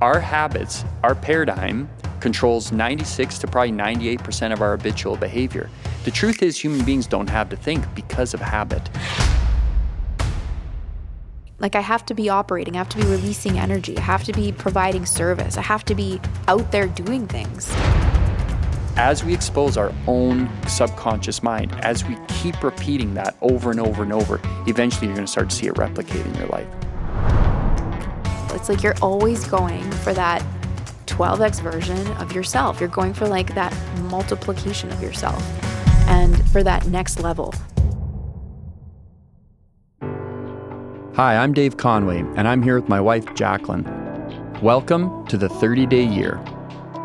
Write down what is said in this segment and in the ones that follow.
Our habits, our paradigm, controls 96 to probably 98% of our habitual behavior. The truth is, human beings don't have to think because of habit. Like, I have to be operating, I have to be releasing energy, I have to be providing service, I have to be out there doing things. As we expose our own subconscious mind, as we keep repeating that over and over and over, eventually you're going to start to see it replicate in your life. It's like you're always going for that 12x version of yourself. You're going for like that multiplication of yourself and for that next level. Hi, I'm Dave Conway, and I'm here with my wife, Jacqueline. Welcome to the 30-Day Year.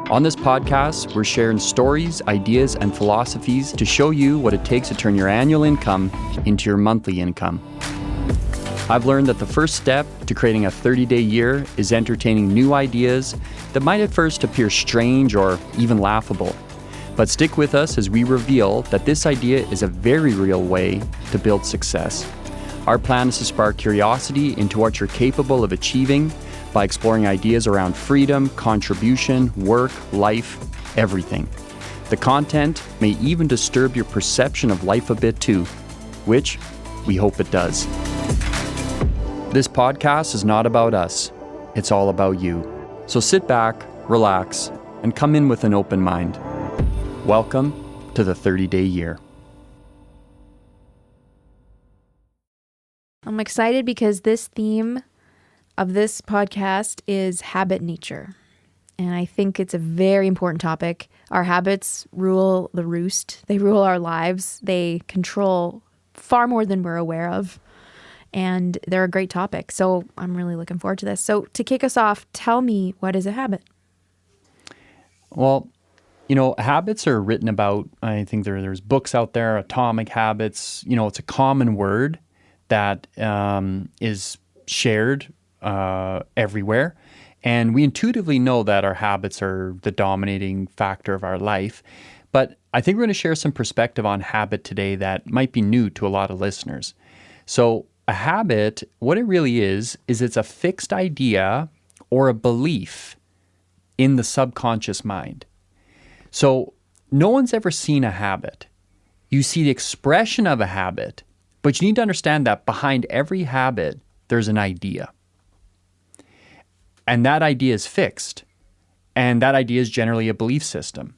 On this podcast, we're sharing stories, ideas, and philosophies to show you what it takes to turn your annual income into your monthly income. I've learned that the first step to creating a 30-day year is entertaining new ideas that might at first appear strange or even laughable. But stick with us as we reveal that this idea is a very real way to build success. Our plan is to spark curiosity into what you're capable of achieving by exploring ideas around freedom, contribution, work, life, everything. The content may even disturb your perception of life a bit too, which we hope it does. This podcast is not about us, it's all about you. So sit back, relax, and come in with an open mind. Welcome to the 30-Day Year. I'm excited because this theme of this podcast is habit nature. And I think it's a very important topic. Our habits rule the roost. They rule our lives. They control far more than we're aware of. And they're a great topic. So I'm really looking forward to this. So to kick us off, tell me, what is a habit? Well, habits are written about. I think there's books out there, atomic habits. It's a common word that is shared everywhere. And we intuitively know that our habits are the dominating factor of our life. But I think we're going to share some perspective on habit today that might be new to a lot of listeners. So a habit, what it really is it's a fixed idea or a belief in the subconscious mind. So no one's ever seen a habit. You see the expression of a habit, but you need to understand that behind every habit, there's an idea. And that idea is fixed. And that idea is generally a belief system.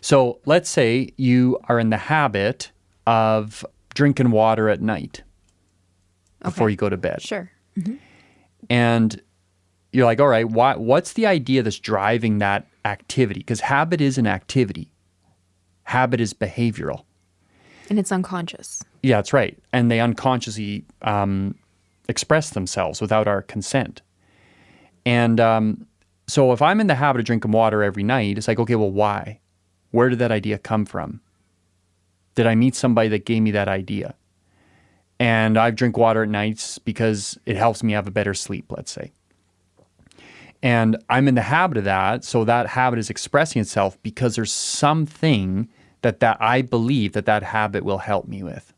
So let's say you are in the habit of drinking water at night before you go to bed. Sure. Mm-hmm. And you're like, all right, what's the idea that's driving that activity? Because habit is an activity. Habit is behavioral. And it's unconscious. Yeah, that's right. And they unconsciously express themselves without our consent. And so if I'm in the habit of drinking water every night, it's like, okay, well, why? Where did that idea come from? Did I meet somebody that gave me that idea? And I drink water at nights because it helps me have a better sleep, let's say. And I'm in the habit of that, so that habit is expressing itself because there's something that I believe that habit will help me with.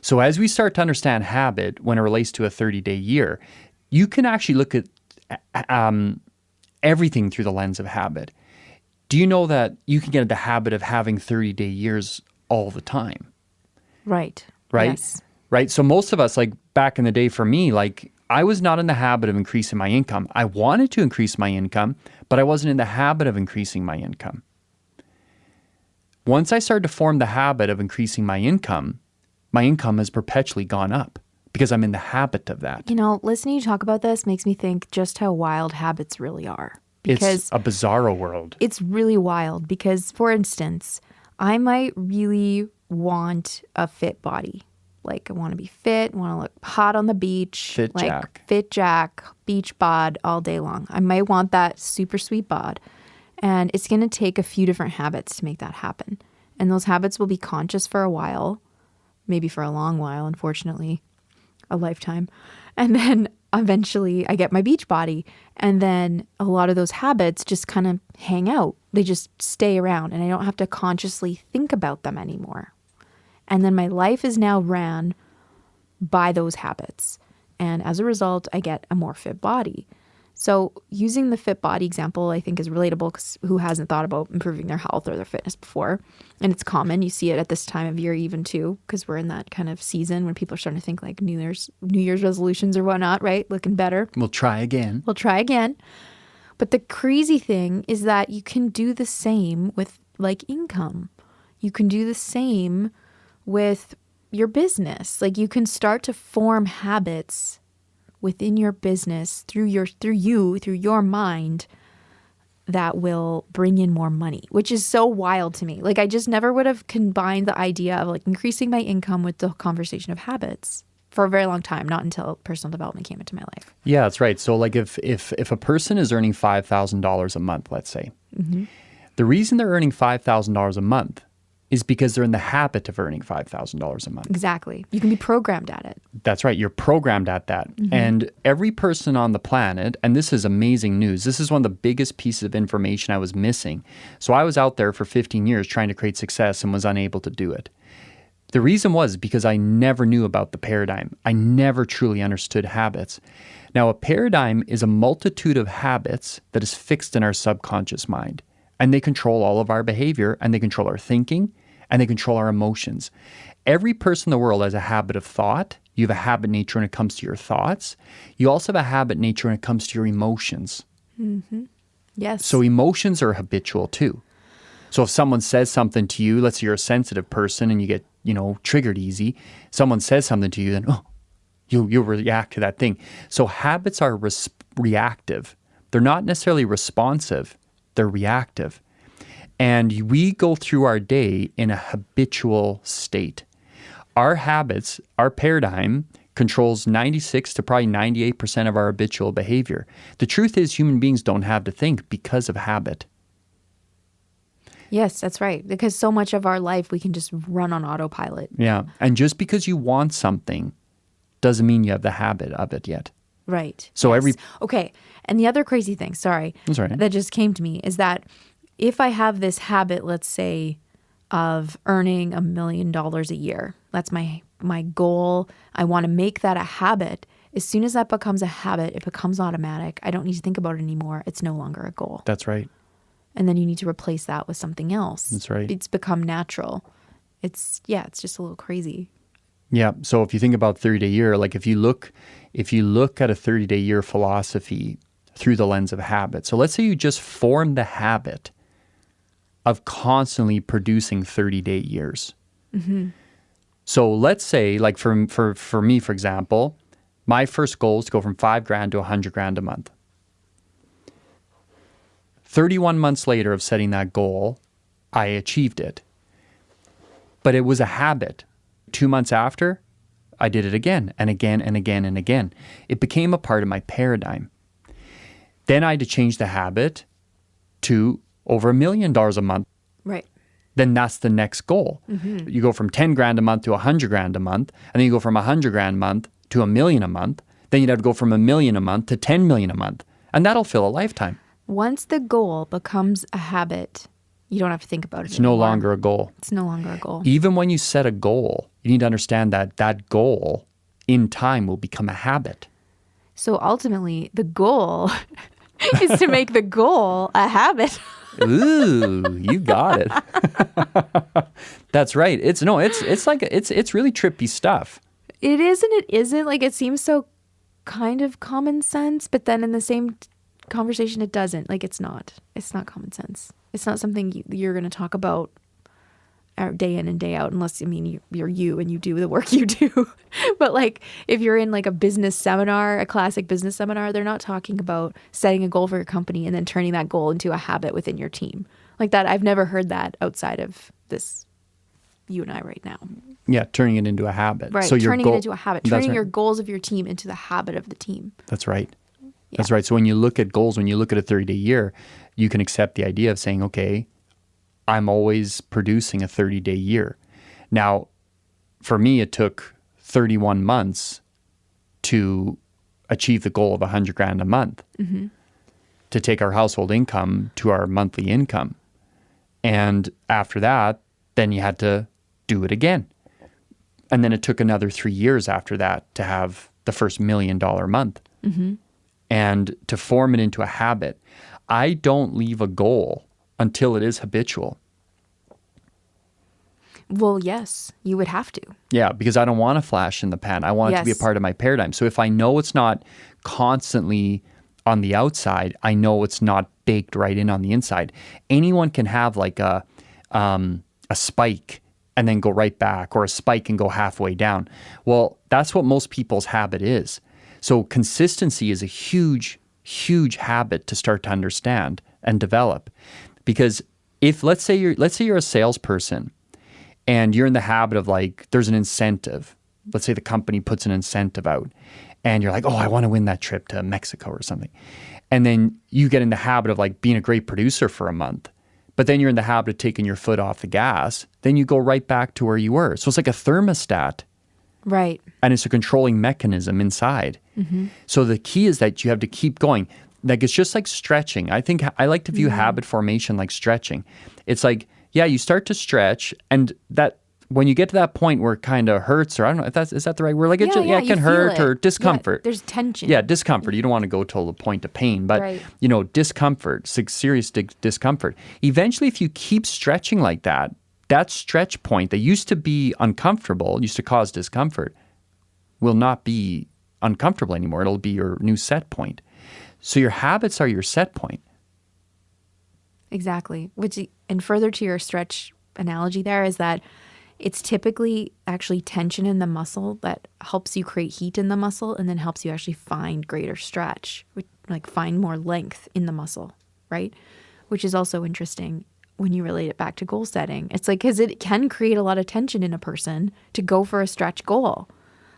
So as we start to understand habit when it relates to a 30-day year, you can actually look at everything through the lens of habit. Do you know that you can get in the habit of having 30-day years all the time? Right. Yes. Right. So most of us, like back in the day for me, like I was not in the habit of increasing my income. I wanted to increase my income, but I wasn't in the habit of increasing my income. Once I started to form the habit of increasing my income has perpetually gone up because I'm in the habit of that. Listening to you talk about this makes me think just how wild habits really are. Because it's a bizarro world. It's really wild because, for instance, I might really want a fit body. Like, I want to be fit, want to look hot on the beach. Fit Jack, beach bod all day long. I might want that super sweet bod. And it's going to take a few different habits to make that happen. And those habits will be conscious for a while, maybe for a long while, unfortunately, a lifetime. And then eventually I get my beach body. And then a lot of those habits just kind of hang out. They just stay around and I don't have to consciously think about them anymore. And then my life is now ran by those habits. And as a result, I get a more fit body. So using the fit body example, I think is relatable because who hasn't thought about improving their health or their fitness before? And it's common. You see it at this time of year even too, because we're in that kind of season when people are starting to think like New Year's resolutions or whatnot, right? Looking better. We'll try again. But the crazy thing is that you can do the same with like income. You can do the same with your business. Like you can start to form habits within your business through your mind that will bring in more money, which is so wild to me. Like I just never would have combined the idea of like increasing my income with the conversation of habits for a very long time, not until personal development came into my life. Yeah, that's right. So like if a person is earning $5,000 a month, let's say, the reason they're earning $5,000 a month is because they're in the habit of earning $5,000 a month. Exactly. You can be programmed at it. That's right. You're programmed at that. And every person on the planet, and this is amazing news, this is one of the biggest pieces of information I was missing. So I was out there for 15 years trying to create success and was unable to do it. The reason was because I never knew about the paradigm. I never truly understood habits. Now, a paradigm is a multitude of habits that is fixed in our subconscious mind. And they control all of our behavior, and they control our thinking, and they control our emotions. Every person in the world has a habit of thought. You have a habit nature when it comes to your thoughts. You also have a habit nature when it comes to your emotions. Yes. So emotions are habitual too. So if someone says something to you, let's say you're a sensitive person and you get, triggered easy. Someone says something to you, then you'll react to that thing. So habits are reactive. They're not necessarily responsive. They're reactive. And we go through our day in a habitual state. Our habits, our paradigm controls 96 to probably 98% of our habitual behavior. The truth is human beings don't have to think because of habit. Yes, that's right. Because so much of our life we can just run on autopilot. Yeah. And just because you want something doesn't mean you have the habit of it yet. Right. So Okay. And the other crazy thing, that just came to me is that if I have this habit, let's say, of earning $1 million a year, that's my goal. I want to make that a habit. As soon as that becomes a habit, it becomes automatic. I don't need to think about it anymore. It's no longer a goal. That's right. And then you need to replace that with something else. That's right. It's become natural. It's just a little crazy. Yeah. So if you think about 30-day year, like if you look at a 30-day year philosophy through the lens of habit. So let's say you just form the habit of constantly producing 30-day years. So let's say, like for me, for example, my first goal is to go from $5,000 to $100,000 a month. 31 months later of setting that goal, I achieved it. But it was a habit. 2 months after, I did it again and again and again and again. It became a part of my paradigm. Then I had to change the habit to over $1 million a month. Right. Then that's the next goal. You go from $10,000 a month to $100,000 a month, and then you go from $100,000 a month to $1 million a month. Then you'd have to go from $1 million a month to $10 million a month, and that'll fill a lifetime. Once the goal becomes a habit, you don't have to think about it It's no longer a goal. It's no longer a goal. Even when you set a goal, you need to understand that that goal in time will become a habit. So ultimately, the goal is to make the goal a habit. Ooh, you got it. That's right. It's really trippy stuff. It is and it isn't. Like, it seems so kind of common sense, but then in the same conversation, it doesn't. Like, it's not common sense. It's not something you're going to talk about day in and day out, unless, you're you and you do the work you do. But like, if you're in like a business seminar, a classic business seminar, they're not talking about setting a goal for your company and then turning that goal into a habit within your team. Like that, I've never heard that outside of this, you and I right now. Yeah, turning it into a habit. Right, so turning it into a habit. Turning your goals of your team into the habit of the team. That's right. Yeah. That's right. So when you look at goals, when you look at a 30-day year, you can accept the idea of saying, okay, I'm always producing a 30-day year. Now, for me, it took 31 months to achieve the goal of $100,000 a month, to take our household income to our monthly income. And after that, then you had to do it again. And then it took another 3 years after that to have the first $1 million month. and to form it into a habit, I don't leave a goal until it is habitual. Well, yes, you would have to. Yeah, because I don't want a flash in the pan. I want it to be a part of my paradigm. So if I know it's not constantly on the outside, I know it's not baked right in on the inside. Anyone can have like a spike and then go right back, or a spike and go halfway down. Well, that's what most people's habit is. So consistency is a huge, huge habit to start to understand and develop. Because if let's say you're a salesperson and you're in the habit of like, there's an incentive. Let's say the company puts an incentive out and you're like, oh, I want to win that trip to Mexico or something. And then you get in the habit of like being a great producer for a month, but then you're in the habit of taking your foot off the gas. Then you go right back to where you were. So it's like a thermostat. Right. And it's a controlling mechanism inside. Mm-hmm. So the key is that you have to keep going. Like it's just like stretching. I think I like to view habit formation like stretching. It's like, yeah, you start to stretch, and that when you get to that point where it kind of hurts, or I don't know if is that the right word? Like it can hurt or discomfort. Yeah, there's tension. Yeah, discomfort. You don't want to go to the point of pain, but discomfort, serious discomfort. Eventually, if you keep stretching like that, that stretch point that used to be uncomfortable, used to cause discomfort, will not be uncomfortable anymore. It'll be your new set point. So your habits are your set point. Exactly. And further to your stretch analogy there is that it's typically actually tension in the muscle that helps you create heat in the muscle and then helps you actually find greater stretch, like find more length in the muscle, right? Which is also interesting when you relate it back to goal setting. It's like, because it can create a lot of tension in a person to go for a stretch goal.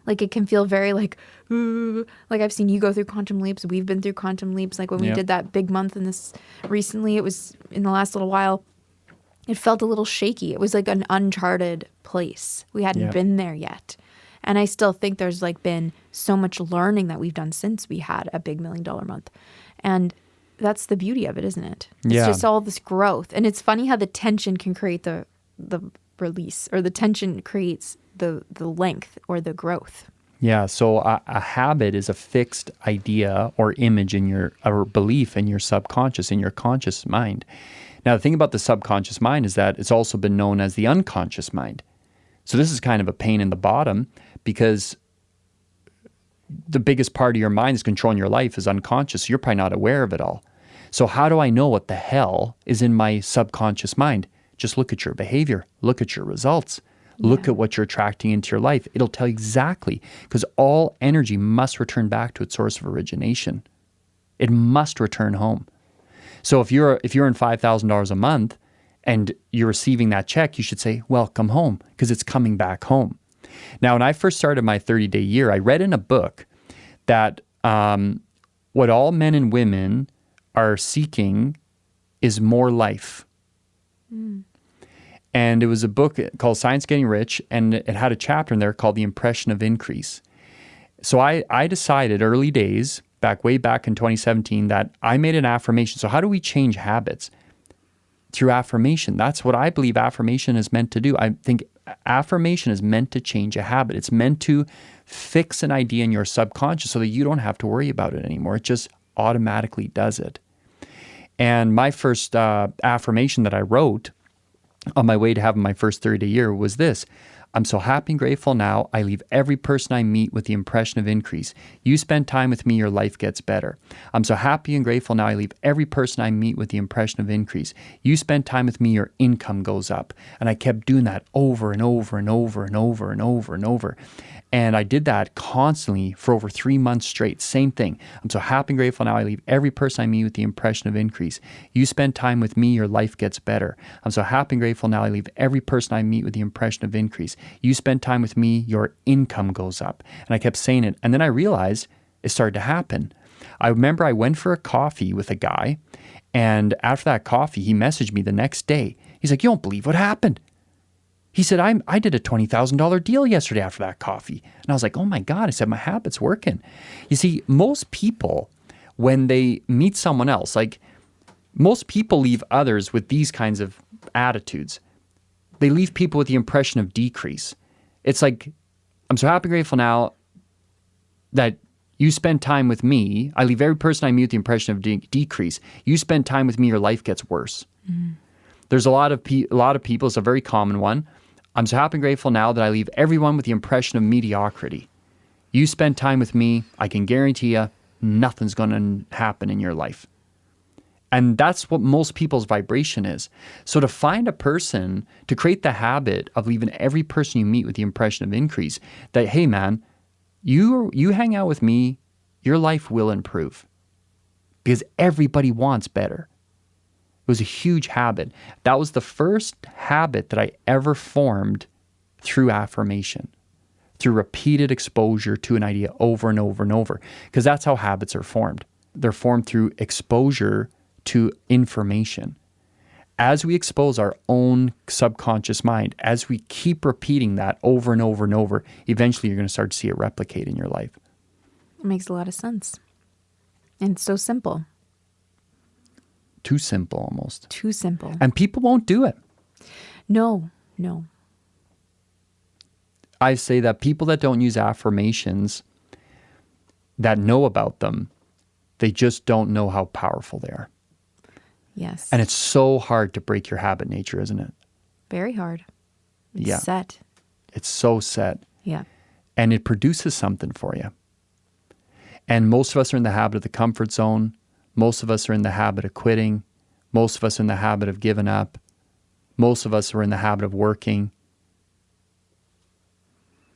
Like it can feel very like, ooh, like I've seen you go through quantum leaps. We've been through quantum leaps. Like when we did that big month in this recently, it was in the last little while, it felt a little shaky. It was like an uncharted place. We hadn't been there yet. And I still think there's like been so much learning that we've done since we had a big $1 million month. And that's the beauty of it, isn't it? It's just all this growth. And it's funny how the tension can create the release, or the tension creates the length or the growth. Yeah, so a habit is a fixed idea or image or belief in your subconscious, in your conscious mind. Now, the thing about the subconscious mind is that it's also been known as the unconscious mind. So this is kind of a pain in the bottom, because the biggest part of your mind is controlling your life is unconscious. So you're probably not aware of it all. So how do I know what the hell is in my subconscious mind? Just look at your behavior, look at your results. Look at what you're attracting into your life. It'll tell you exactly, because all energy must return back to its source of origination. It must return home. So if you're in $5,000 a month and you're receiving that check, you should say, welcome home, because it's coming back home. Now, when I first started my 30-day year, I read in a book that what all men and women are seeking is more life. Mm. And it was a book called Science Getting Rich, and it had a chapter in there called The Impression of Increase. So I decided early days, way back in 2017, that I made an affirmation. So how do we change habits? Through affirmation. That's what I believe affirmation is meant to do. I think affirmation is meant to change a habit. It's meant to fix an idea in your subconscious so that you don't have to worry about it anymore. It just automatically does it. And my first affirmation that I wrote on my way to having my first 30-day year was this: I'm so happy and grateful now. I leave every person I meet with the impression of increase. You spend time with me, your life gets better. I'm so happy and grateful now. I leave every person I meet with the impression of increase. You spend time with me, your income goes up. And I kept doing that over and over and over and over and over and over. And I did that constantly for over 3 months straight. Same thing. I'm so happy and grateful now. I leave every person I meet with the impression of increase. You spend time with me, your life gets better. I'm so happy and grateful now. I leave every person I meet with the impression of increase. You spend time with me, your income goes up. And I kept saying it. And then I realized it started to happen. I remember I went for a coffee with a guy. And after that coffee, he messaged me the next day. He's like, you don't believe what happened. He said, I did a $20,000 deal yesterday after that coffee. And I was like, oh my God. I said, my habit's working. You see, most people, when they meet someone else, like most people leave others with these kinds of attitudes. They leave people with the impression of decrease. It's like, I'm so happy and grateful now that You spend time with me. I leave every person I meet with the impression of decrease. You spend time with me, your life gets worse. There's a lot of people, it's a very common one. I'm so happy and grateful now that I leave everyone with the impression of mediocrity. You spend time with me, I can guarantee you nothing's going to happen in your life. And that's what most people's vibration is. So to find a person, to create the habit of leaving every person you meet with the impression of increase, that, hey man, you hang out with me, your life will improve. Because everybody wants better. It was a huge habit. That was the first habit that I ever formed through affirmation, through repeated exposure to an idea over and over and over. Because that's how habits are formed. They're formed through exposure to information. As we expose our own subconscious mind, as we keep repeating that over and over and over, eventually you're going to start to see it replicate in your life. It makes a lot of sense. And it's so simple. Too simple almost. Too simple. And people won't do it. No. I say that people that don't use affirmations, that know about them, they just don't know how powerful they are. Yes. And it's so hard to break your habit nature, isn't it? Very hard. It's set. It's so set. Yeah. And it produces something for you. And most of us are in the habit of the comfort zone. Most of us are in the habit of quitting. Most of us are in the habit of giving up. Most of us are in the habit of working.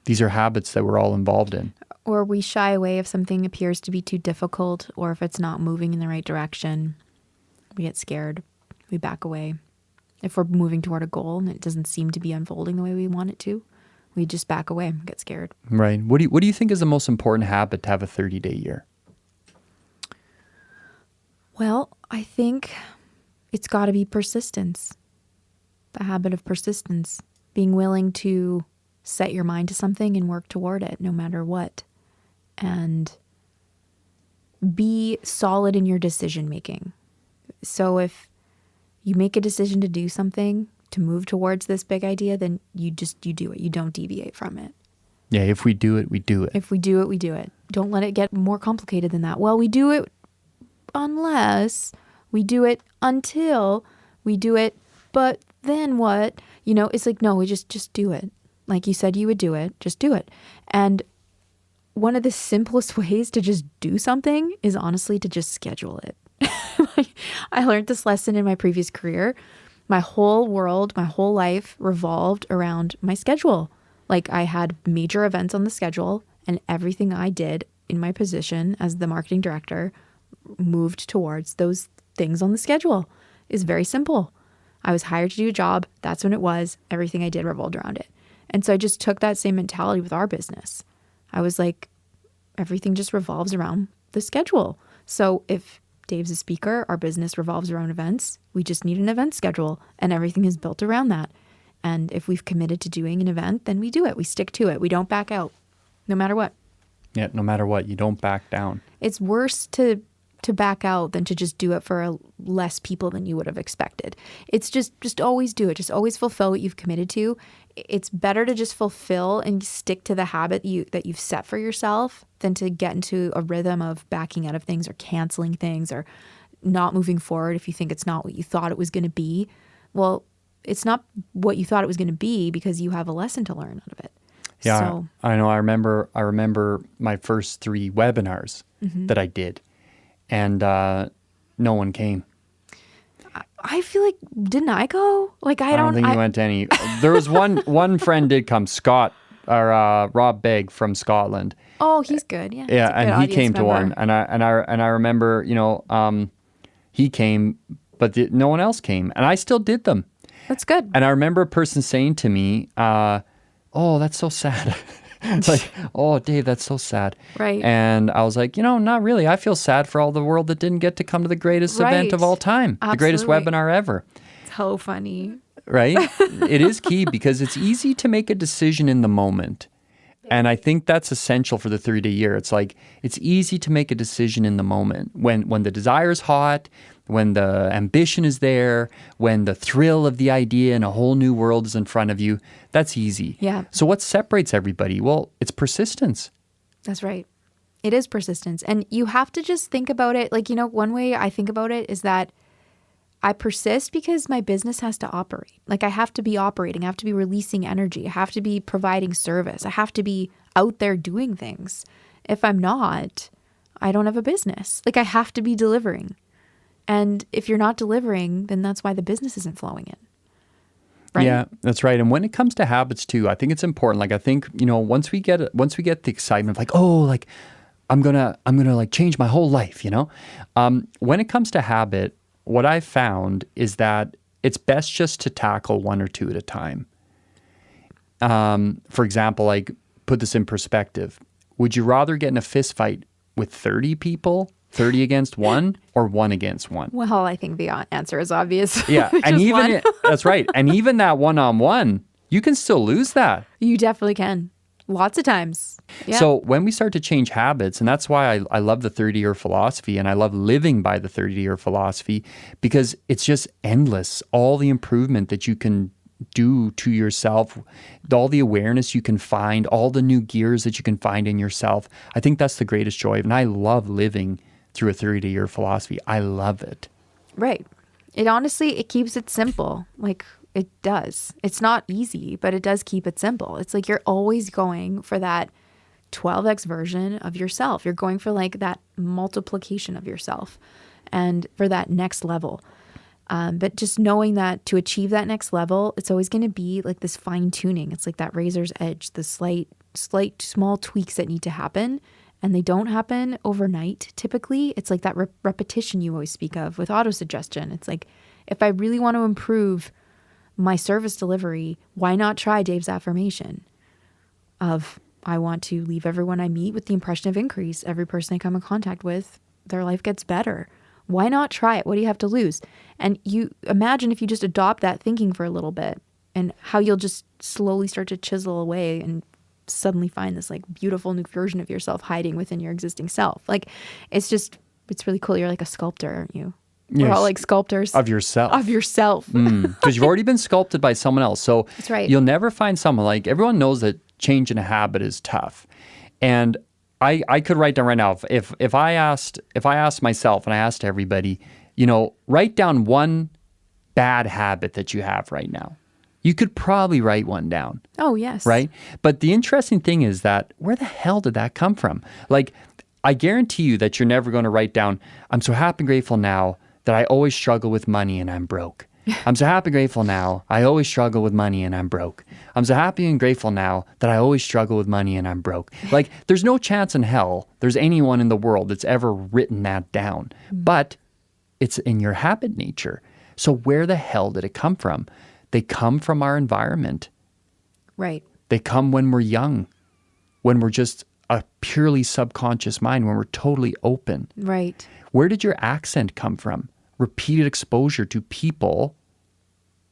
These are habits that we're all involved in. Or we shy away if something appears to be too difficult, or if it's not moving in the right direction. We get scared. We back away. If we're moving toward a goal and it doesn't seem to be unfolding the way we want it to, we just back away and get scared. Right. What do you think is the most important habit to have a 30-day year? Well, I think it's got to be persistence. The habit of persistence. Being willing to set your mind to something and work toward it no matter what. And be solid in your decision making. So if you make a decision to do something, to move towards this big idea, then you do it. You don't deviate from it. Yeah, if we do it, we do it. If we do it, we do it. Don't let it get more complicated than that. Well, we do it unless, we do it until, we do it, but then what? It's like, no, we just do it. Like you said you would do it, just do it. And one of the simplest ways to just do something is honestly to just schedule it. I learned this lesson in my previous career. My whole world, my whole life revolved around my schedule. Like I had major events on the schedule, and everything I did in my position as the marketing director moved towards those things on the schedule. It's very simple. I was hired to do a job. That's when it was. Everything I did revolved around it. And so I just took that same mentality with our business. I was like, everything just revolves around the schedule. So if Dave's a speaker, our business revolves around events. We just need an event schedule, and everything is built around that. And if we've committed to doing an event, then we do it. We stick to it. We don't back out, no matter what. Yeah, no matter what, you don't back down. It's worse to back out than to just do it for less people than you would have expected. It's just always do it. Just always fulfill what you've committed to. It's better to just fulfill and stick to the habit that you've set for yourself than to get into a rhythm of backing out of things or canceling things or not moving forward if you think it's not what you thought it was going to be. Well, it's not what you thought it was going to be because you have a lesson to learn out of it. Yeah, so, I know. I remember my first 3 webinars that I did, and no one came. I feel like, didn't I go? Like I don't think you went to any. There was one friend did come, Scott or Rob Begg from Scotland. Oh, he's good. Yeah. Yeah, and he came to one, and I remember, he came, but no one else came, and I still did them. That's good. And I remember a person saying to me, "Oh, that's so sad." It's like, "Oh, Dave, that's so sad." Right. And I was like, not really. I feel sad for all the world that didn't get to come to the greatest event of all time, Absolutely. The greatest webinar ever. So funny. Right? It is key because it's easy to make a decision in the moment. And I think that's essential for the 30-day year. It's like, it's easy to make a decision in the moment when the desire is hot, when the ambition is there, when the thrill of the idea and a whole new world is in front of you. That's easy. Yeah. So what separates everybody? Well, it's persistence. That's right. It is persistence. And you have to just think about it. Like, one way I think about it is that I persist because my business has to operate. Like, I have to be operating. I have to be releasing energy. I have to be providing service. I have to be out there doing things. If I'm not, I don't have a business. Like, I have to be delivering. And if you're not delivering, then that's why the business isn't flowing in. Right? Yeah, that's right. And when it comes to habits too, I think it's important. Like, I think, once we get the excitement of like, oh, like I'm gonna like change my whole life, when it comes to habit, what I've found is that it's best just to tackle one or two at a time. For example, like, put this in perspective. Would you rather get in a fist fight with 30 people, 30 against one, or 1 against 1? Well, I think the answer is obvious. Yeah, and even that's right. And even that one-on-one, you can still lose that. You definitely can. Lots of times. Yeah. So when we start to change habits, and that's why I love the 30-year philosophy, and I love living by the 30-year philosophy, because it's just endless. All the improvement that you can do to yourself, all the awareness you can find, all the new gears that you can find in yourself. I think that's the greatest joy. And I love living through a 30-year philosophy. I love it. Right. It keeps it simple. Like, it does. It's not easy, but it does keep it simple. It's like you're always going for that 12x version of yourself. You're going for like that multiplication of yourself and for that next level. But just knowing that to achieve that next level, it's always going to be like this fine tuning. It's like that razor's edge, the slight, small tweaks that need to happen. And they don't happen overnight. Typically, it's like that repetition you always speak of with autosuggestion. It's like, if I really want to improve my service delivery, why not try Dave's affirmation of, I want to leave everyone I meet with the impression of increase. Every person I come in contact with, their life gets better. Why not try it? What do you have to lose? And you imagine if you just adopt that thinking for a little bit and how you'll just slowly start to chisel away and suddenly find this like beautiful new version of yourself hiding within your existing self. Like, it's really cool. You're like a sculptor, aren't you? Yes. We're all like sculptors. Of yourself. Of yourself. Because you've already been sculpted by someone else. So that's right. You'll never find someone like, everyone knows that changing a habit is tough. And I could write down right now, if I asked myself and I asked everybody, write down one bad habit that you have right now. You could probably write one down. Oh, yes. Right? But the interesting thing is that, where the hell did that come from? Like, I guarantee you that you're never going to write down, I'm so happy and grateful now that I always struggle with money and I'm broke. I'm so happy and grateful now, I always struggle with money and I'm broke. I'm so happy and grateful now that I always struggle with money and I'm broke. Like, there's no chance in hell there's anyone in the world that's ever written that down. But it's in your habit nature. So where the hell did it come from? They come from our environment. Right. They come when we're young, when we're just a purely subconscious mind, when we're totally open. Right. Where did your accent come from? Repeated exposure to people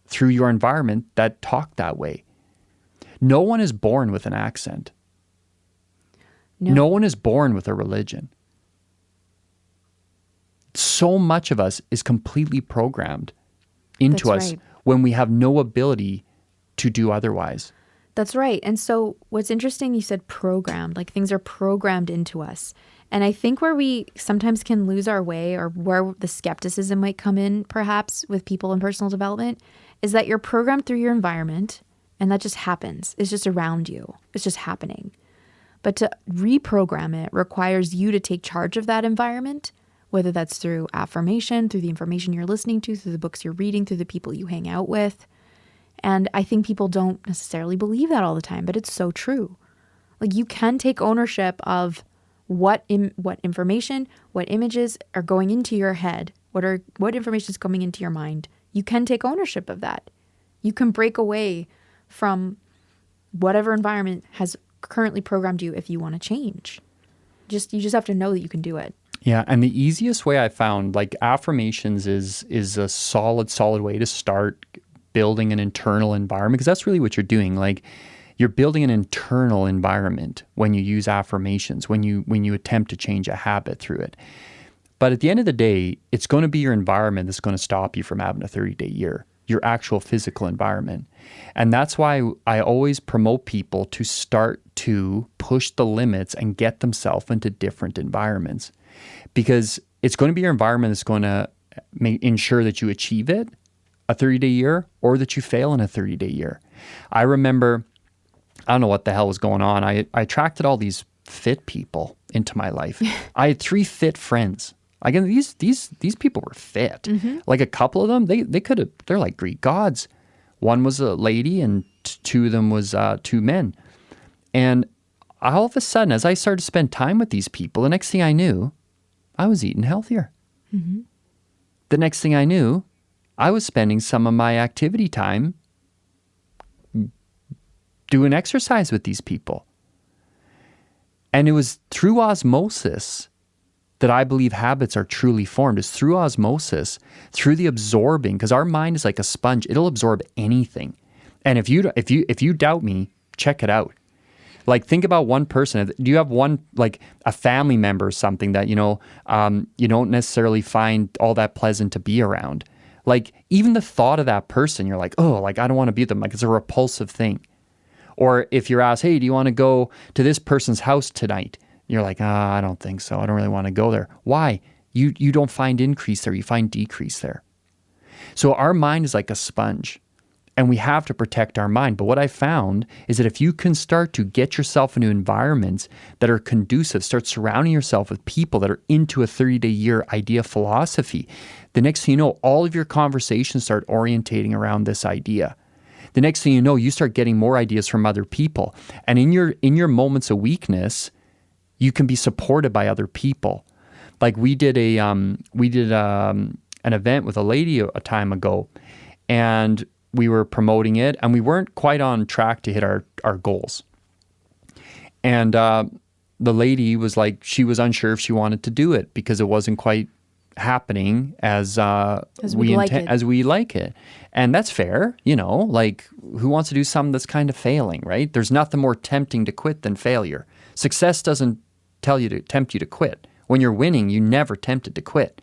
through your environment that talk that way. No one is born with an accent. No one is born with a religion. So much of us is completely programmed into That's us right. when we have no ability to do otherwise. That's right. And so what's interesting, you said programmed, like things are programmed into us. And I think where we sometimes can lose our way, or where the skepticism might come in perhaps with people in personal development, is that you're programmed through your environment and that just happens. It's just around you. It's just happening. But to reprogram it requires you to take charge of that environment, whether that's through affirmation, through the information you're listening to, through the books you're reading, through the people you hang out with. And I think people don't necessarily believe that all the time, but it's so true. Like, you can take ownership of what information, what images are going into your head, what information is coming into your mind. You can take ownership of that. You can break away from whatever environment has currently programmed you if you want to change. You just have to know that you can do it. Yeah, and the easiest way I found, like, affirmations is a solid way to start building an internal environment, because that's really what you're doing. Like, you're building an internal environment when you use affirmations, when you attempt to change a habit through it. But at the end of the day, it's going to be your environment that's going to stop you from having a 30-day year, your actual physical environment. And that's why I always promote people to start to push the limits and get themselves into different environments, because it's going to be your environment that's going to ensure that you achieve it, a 30-day year, or that you fail in a 30-day year. I remember, I don't know what the hell was going on. I attracted all these fit people into my life. I had 3 fit friends. Again, these people were fit. Like a couple of them, they're like Greek gods. One was a lady and 2 of them was 2 men. And all of a sudden, as I started to spend time with these people, the next thing I knew, I was eating healthier. The next thing I knew, I was spending some of my activity time doing exercise with these people. And it was through osmosis that I believe habits are truly formed. It's through osmosis, through the absorbing, because our mind is like a sponge. It'll absorb anything. And if you doubt me, check it out. Like, think about one person. Do you have one, like a family member or something that, you don't necessarily find all that pleasant to be around? Like, even the thought of that person, you're like, oh, like, I don't want to be with them. Like, it's a repulsive thing. Or if you're asked, hey, do you want to go to this person's house tonight? You're like, I don't think so. I don't really want to go there. Why? You don't find increase there. You find decrease there. So our mind is like a sponge, and we have to protect our mind. But what I found is that if you can start to get yourself into environments that are conducive, start surrounding yourself with people that are into a 30-day year idea philosophy, the next thing you know, all of your conversations start orientating around this idea. The next thing you know, you start getting more ideas from other people. And in your moments of weakness, you can be supported by other people. Like we did an event with a lady a time ago, and we were promoting it, and we weren't quite on track to hit our goals. And the lady was like, she was unsure if she wanted to do it because it wasn't quite happening as we like it. And that's fair, like, who wants to do something that's kind of failing, right? There's nothing more tempting to quit than failure. Success doesn't tempt you to quit. When you're winning, you never tempted to quit.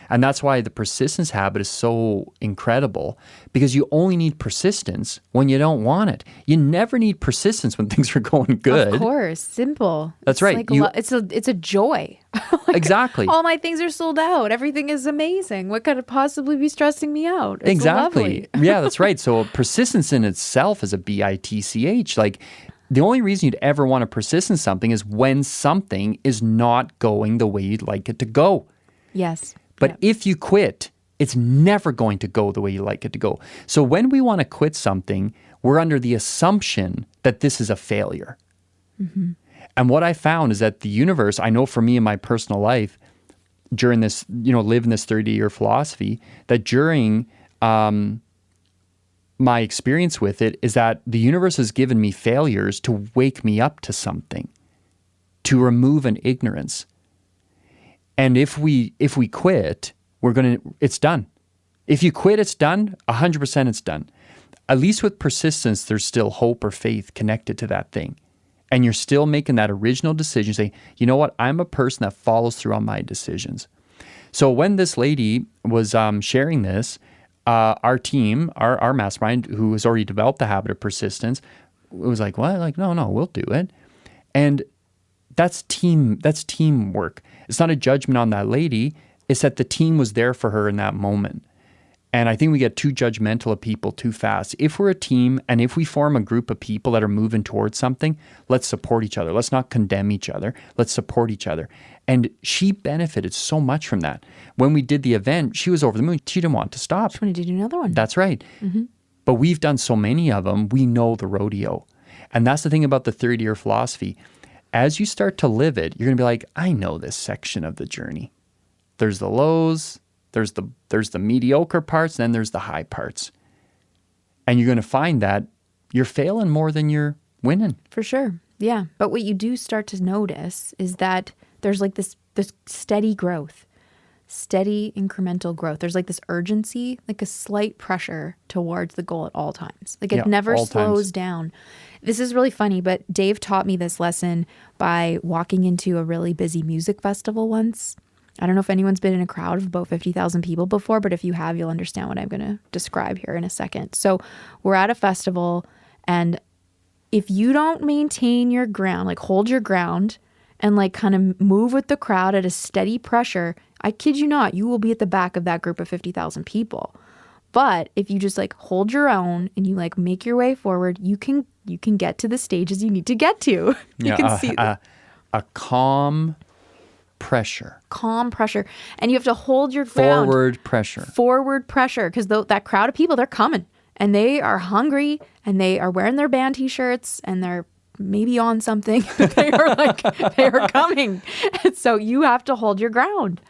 And that's why the persistence habit is so incredible, because you only need persistence when you don't want it. You never need persistence when things are going good. Of course. Simple. That's right. It's a joy. Like, exactly. All my things are sold out. Everything is amazing. What could possibly be stressing me out? It's exactly. Yeah, that's right. So persistence in itself is a BITCH. Like, the only reason you'd ever want to persist in something is when something is not going the way you'd like it to go. Yes. But if you quit, it's never going to go the way you like it to go. So when we want to quit something, we're under the assumption that this is a failure. And what I found is that the universe, I know for me in my personal life, during this, living this 30-year philosophy, that during my experience with it is that the universe has given me failures to wake me up to something, to remove an ignorance. And if we quit, it's done. If you quit, it's done. 100% it's done. At least with persistence, there's still hope or faith connected to that thing. And you're still making that original decision, saying, you know what, I'm a person that follows through on my decisions. So when this lady was sharing this, our team, our mastermind, who has already developed the habit of persistence, was like, what? Like, no, we'll do it. And that's teamwork. It's not a judgment on that lady. It's that the team was there for her in that moment. And I think we get too judgmental of people too fast. If we're a team and if we form a group of people that are moving towards something, let's support each other. Let's not condemn each other. Let's support each other. And she benefited so much from that. When we did the event, she was over the moon. She didn't want to stop. She wanted to do another one. That's right. But we've done so many of them, we know the rodeo. And that's the thing about the 30-year philosophy. As you start to live it, you're going to be like, I know this section of the journey. There's the lows, there's the mediocre parts, and then there's the high parts. And you're going to find that you're failing more than you're winning. For sure. Yeah. But what you do start to notice is that there's like this steady growth, steady incremental growth. There's like this urgency, like a slight pressure towards the goal at all times. Like it never slows down. This is really funny, but Dave taught me this lesson by walking into a really busy music festival once. I don't know if anyone's been in a crowd of about 50,000 people before, but if you have, you'll understand what I'm going to describe here in a second. So we're at a festival, and if you don't maintain your ground, like hold your ground and like kind of move with the crowd at a steady pressure, I kid you not, you will be at the back of that group of 50,000 people. But if you just like hold your own and you like make your way forward, you can get to the stages you need to get to. You can see a calm pressure. Calm pressure. And you have to hold your ground. Forward pressure. Because that crowd of people, they're coming. And they are hungry. And they are wearing their band t-shirts. And they're maybe on something. They are coming. And so you have to hold your ground.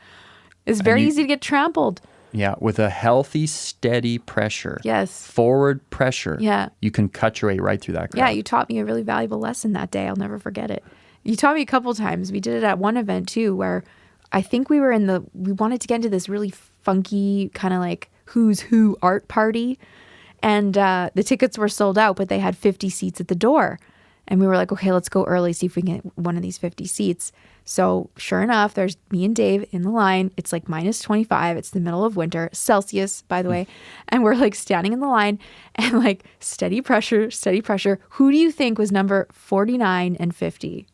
It's very easy to get trampled. Yeah, with a healthy, steady pressure. Yes. Forward pressure. Yeah. You can cut your way right through that crowd. Yeah, you taught me a really valuable lesson that day. I'll never forget it. You taught me a couple times. We did it at one event too, where I think we wanted to get into this really funky kind of like who's who art party. And the tickets were sold out, but they had 50 seats at the door. And we were like, okay, let's go early, see if we can get one of these 50 seats. So sure enough, there's me and Dave in the line. It's like minus 25. It's the middle of winter, Celsius, by the way. And we're like standing in the line and like steady pressure. Who do you think was number 49 and 50?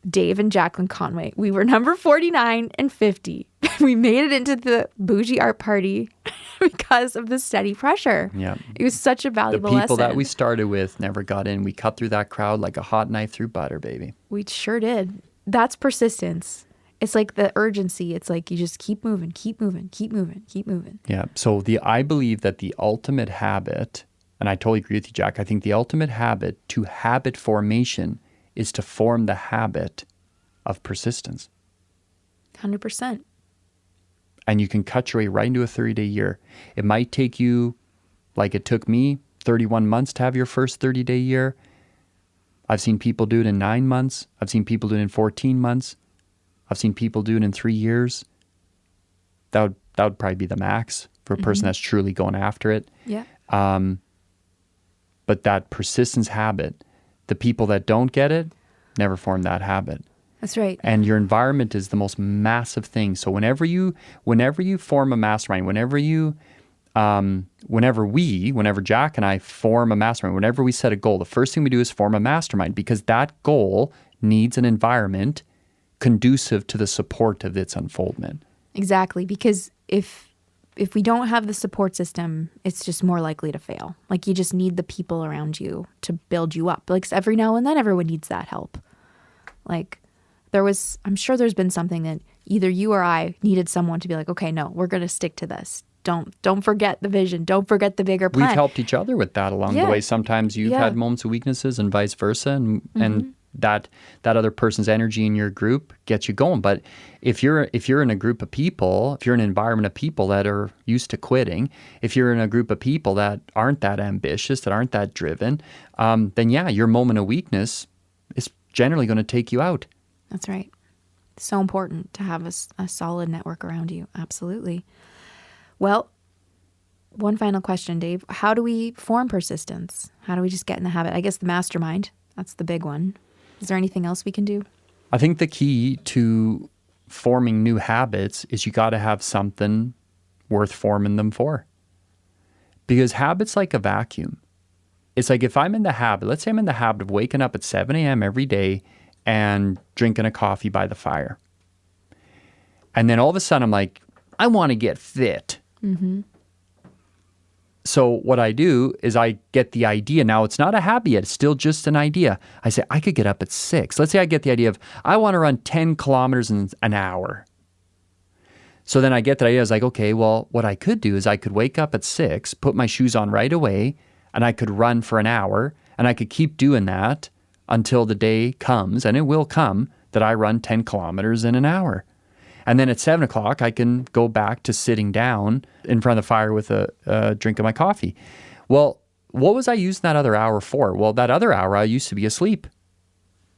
Dave and Jacqueline Conway. We were number 49 and 50. We made it into the bougie art party because of the steady pressure. Yeah. It was such a valuable lesson. The people that we started with never got in. We cut through that crowd like a hot knife through butter, baby. We sure did. That's persistence. It's like the urgency. It's like you just keep moving. Yeah. So I believe that the ultimate habit, and I totally agree with you, Jack, I think the ultimate habit to habit formation is to form the habit of persistence. 100%. And you can cut your way right into a 30-day year. It might take you, like it took me, 31 months to have your first 30-day year. I've seen people do it in 9 months. I've seen people do it in 14 months. I've seen people do it in 3 years. That would probably be the max for a person that's truly going after it. Yeah. But that persistence habit, the people that don't get it never form that habit. That's right. And your environment is the most massive thing. So whenever you form a mastermind, whenever Jack and I form a mastermind, whenever we set a goal, the first thing we do is form a mastermind, because that goal needs an environment conducive to the support of its unfoldment. Exactly. Because if we don't have the support system, it's just more likely to fail. Like you just need the people around you to build you up. Like every now and then everyone needs that help. Like I'm sure there's been something that either you or I needed someone to be like, okay, no, we're going to stick to this. Don't forget the vision. Don't forget the bigger plan. We've helped each other with that along the way. Sometimes you've had moments of weaknesses and vice versa. And that other person's energy in your group gets you going. But if you're in a group of people, if you're in an environment of people that are used to quitting, if you're in a group of people that aren't that ambitious, that aren't that driven, then your moment of weakness is generally going to take you out. That's right. So important to have a solid network around you. Absolutely. Well, one final question, Dave. How do we form persistence? How do we just get in the habit? I guess the mastermind, that's the big one. Is there anything else we can do? I think the key to forming new habits is you got to have something worth forming them for. Because habits like a vacuum. It's like if I'm in the habit, let's say I'm in the habit of waking up at 7 a.m. every day and drinking a coffee by the fire. And then all of a sudden I'm like, I want to get fit. Mm-hmm. So what I do is I get the idea. Now it's not a habit yet. It's still just an idea. I say, I could get up at 6. Let's say I get the idea of, I want to run 10 kilometers in an hour. So then I get that idea. I was like, okay, well, what I could do is I could wake up at 6, put my shoes on right away, and I could run for an hour, and I could keep doing that until the day comes, and it will come, that I run 10 kilometers in an hour. And then at 7 o'clock, I can go back to sitting down in front of the fire with a drink of my coffee. Well, what was I using that other hour for? Well, that other hour, I used to be asleep.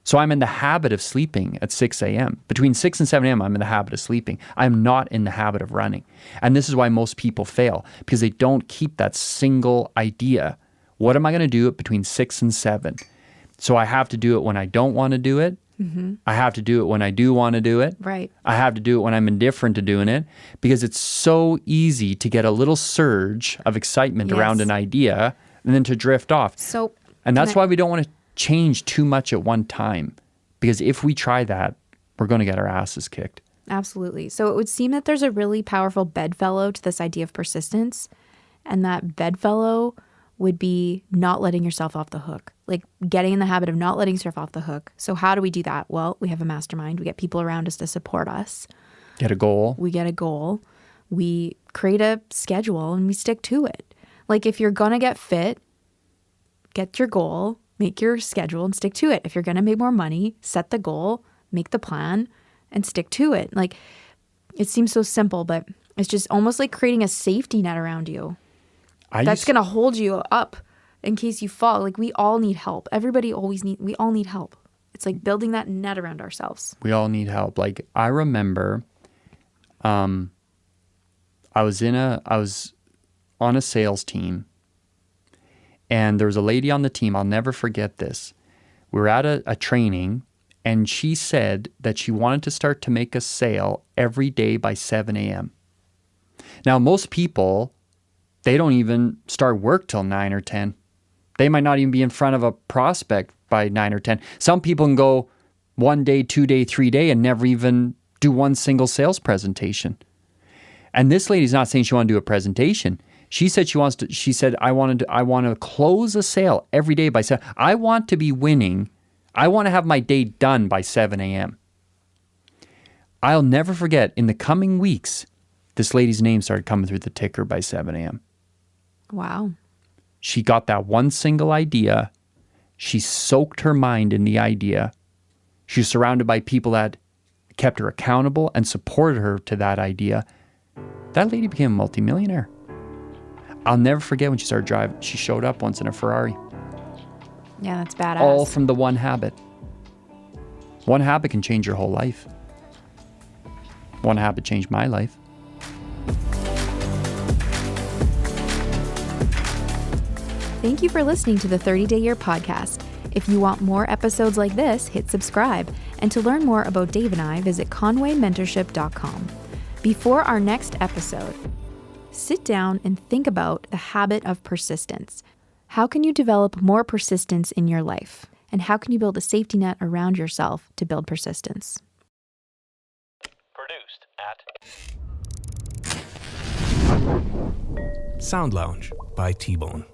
So I'm in the habit of sleeping at 6 a.m. Between 6 and 7 a.m., I'm in the habit of sleeping. I'm not in the habit of running. And this is why most people fail, because they don't keep that single idea. What am I going to do between 6 and 7? So I have to do it when I don't want to do it. Mm-hmm. I have to do it when I do want to do it. Right. I have to do it when I'm indifferent to doing it, because it's so easy to get a little surge of excitement around an idea and then to drift off. So, and that's why we don't want to change too much at one time, because if we try that, we're going to get our asses kicked. Absolutely. So it would seem that there's a really powerful bedfellow to this idea of persistence, and that bedfellow would be not letting yourself off the hook, like getting in the habit of not letting yourself off the hook. So how do we do that? Well, we have a mastermind. We get people around us to support us. Get a goal. We get a goal. We create a schedule and we stick to it. Like if you're going to get fit, get your goal, make your schedule and stick to it. If you're going to make more money, set the goal, make the plan and stick to it. Like it seems so simple, but it's just almost like creating a safety net around you. That's going to hold you up in case you fall. Like we all need help. We all need help. It's like building that net around ourselves. We all need help. Like I remember, I was on a sales team, and there was a lady on the team. I'll never forget this. We were at a training, and she said that she wanted to start to make a sale every day by 7 a.m. Now, most people, they don't even start work till 9 or 10. They might not even be in front of a prospect by 9 or 10. Some people can go 1 day, 2 day, 3 day and never even do one single sales presentation. And this lady's not saying she wants to do a presentation. She said I want to close a sale every day by 7. I want to be winning. I want to have my day done by 7 a.m. I'll never forget, in the coming weeks, this lady's name started coming through the ticker by 7 a.m. Wow. She got that one single idea. She soaked her mind in the idea. She was surrounded by people that kept her accountable and supported her to that idea. That lady became a multimillionaire. I'll never forget when she started driving. She showed up once in a Ferrari. Yeah, that's badass. All from the one habit. One habit can change your whole life. One habit changed my life. Thank you for listening to the 30-Day Year podcast. If you want more episodes like this, hit subscribe. And to learn more about Dave and I, visit conwaymentorship.com. Before our next episode, sit down and think about the habit of persistence. How can you develop more persistence in your life? And how can you build a safety net around yourself to build persistence? Produced at Sound Lounge by T-Bone.